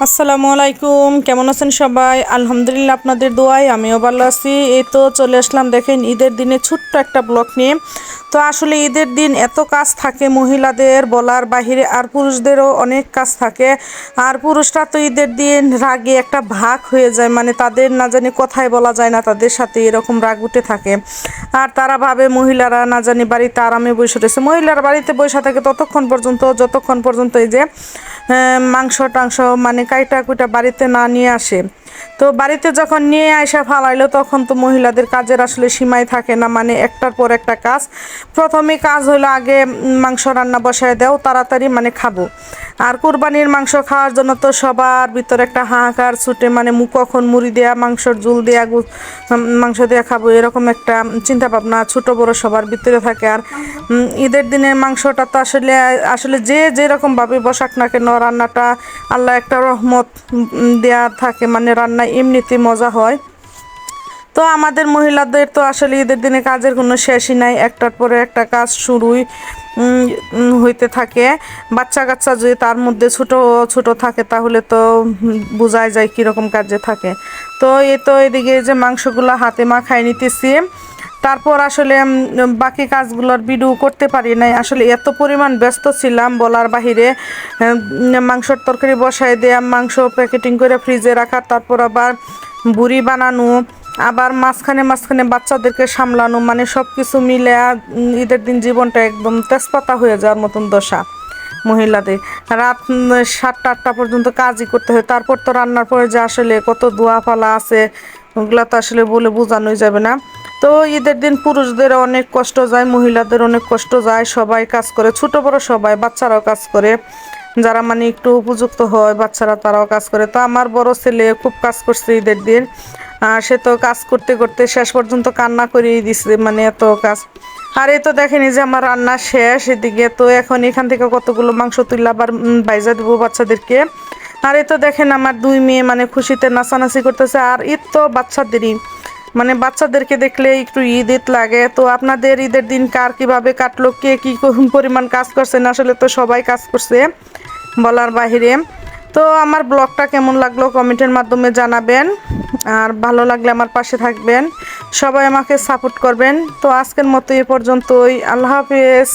আসসালামু আলাইকুম, কেমন আছেন সবাই? আলহামদুলিল্লাহ, আপনাদের দোয়ায় আমিও ভালো আছি। এই তো চলে আসলাম দেখেন ঈদের দিনে ছোট্ট একটা ব্লগ নিয়ে। তো আসলে ঈদের দিন এত কাজ থাকে মহিলাদের বলার বাহিরে, আর পুরুষদেরও অনেক কাজ থাকে। আর পুরুষরা তো ঈদের দিন রাগে একটা ভাগ হয়ে যায়, মানে তাদের না জানি কথাই বলা যায় না, তাদের সাথে এরকম রাগ উঠে থাকে। আর তারা ভাবে মহিলারা না জানি বাড়িতে আরামে বসে রয়েছে। মহিলারা বাড়িতে বসে থাকে ততক্ষণ পর্যন্ত যতক্ষণ পর্যন্ত এই যে মাংস টাংস মানে কাইটা কুইটা বাড়িতে না নিয়ে আসে। তো বাড়িতে যখন নিয়ে আসা ফালাইলো তখন তো মহিলাদের কাজের আসলে সীমাই থাকে না, মানে একটার পর একটা কাজ। প্রথমে কাজ হলো আগে মাংস রান্না বসায় দাও তাড়াতাড়ি, মানে খাবো। আর কুরবানির মাংস খাওয়ার জন্য তো সবার ভিতরে একটা হাহাকার ছুটে, মানে কখন মুড়ি দেয়া মাংসর ঝুল দেয়া মাংস দেয়া খাবো, এরকম একটা চিন্তা ভাবনা ছোট বড় সবার ভিতরে থাকে। আর ঈদের দিনের মাংসটা তো আসলে আসলে যে যেরকম ভাবে বসাক না কেন রান্নাটা আল্লাহ একটা রহমত দেয়া থাকে, মানে রান্না এমনিতে মজা হয়। তো আমাদের মহিলাদের তো আসলে ঈদের দিনে কাজের কোনো শেষই নাই, একটার পরে একটা কাজ শুরুই হইতে থাকে। বাচ্চা কাচ্চা যদি তার মধ্যে ছোট ছোট থাকে তাহলে তো বোঝাই যায় কীরকম কাজে থাকে। তো এই তো এদিকে যে মাংসগুলো হাতে মাখায় নিতেছি। তারপর আসলে বাকি কাজগুলোর ভিডিও করতে পারি নাই, আসলে এত পরিমাণ ব্যস্ত ছিলাম বলার বাহিরে। মাংসর তরকারি বসায় দেয়া, মাংস প্যাকেটিং করে ফ্রিজে রাখা, তারপর আবার বুড়ি বানানো, আবার মাঝখানে মাঝখানে বাচ্চাদেরকে সামলানো, মানে সব কিছু মিলে ঈদের দিন জীবনটা একদম তেজপাতা হয়ে যাওয়ার মতন দশা মহিলাদের। রাত 7টা 8টা পর্যন্ত কাজই করতে হয়। তারপর তো রান্নার পরে যে আসলে কত দোয়া পালা আছে ওগুলা তো আসলে বলে বোঝানোই যাবে না। তো ঈদের দিন পুরুষদের অনেক কষ্ট যায়, মহিলাদের অনেক কষ্ট যায়, সবাই কাজ করে, ছোট বড় সবাই, বাচ্চারাও কাজ করে, যারা মানে একটু উপযুক্ত হয় বাচ্চারা তারাও কাজ করে। তো আমার বড় ছেলে খুব কাজ করছে ঈদের দিন। সে তো কাজ করতে করতে শেষ পর্যন্ত কান্না করেই দিছে, মানে এত কাজ। আর এই তো দেখেনি যে আমার রান্না শেষ এদিকে। তো এখন এখান থেকে কতগুলো মাংস তুলে আবার বাইজা দেবো বাচ্চাদেরকে। আর এই তো দেখেন আমার 2 মেয়ে মানে খুশিতে নাচানাচি করতেছে। আর ঈদ তো বাচ্চাদেরই, মানে বাচ্চাদেরকে দেখলে একটু ঈদ ঈদ লাগে। তো আপনাদের ঈদের দিন কার কিভাবে কাটলো, কে কি পরিমাণ কাজ করছেন, আসলে তো সবাই কাজ করছে বলার বাহিরে। তো আমার ব্লগটা কেমন লাগলো কমেন্টের মাধ্যমে জানাবেন, আর ভালো লাগলে আমার পাশে থাকবেন, সবাই আমাকে সাপোর্ট করবেন। তো আজকের মতো এ পর্যন্তই, আল্লাহ হাফেজ।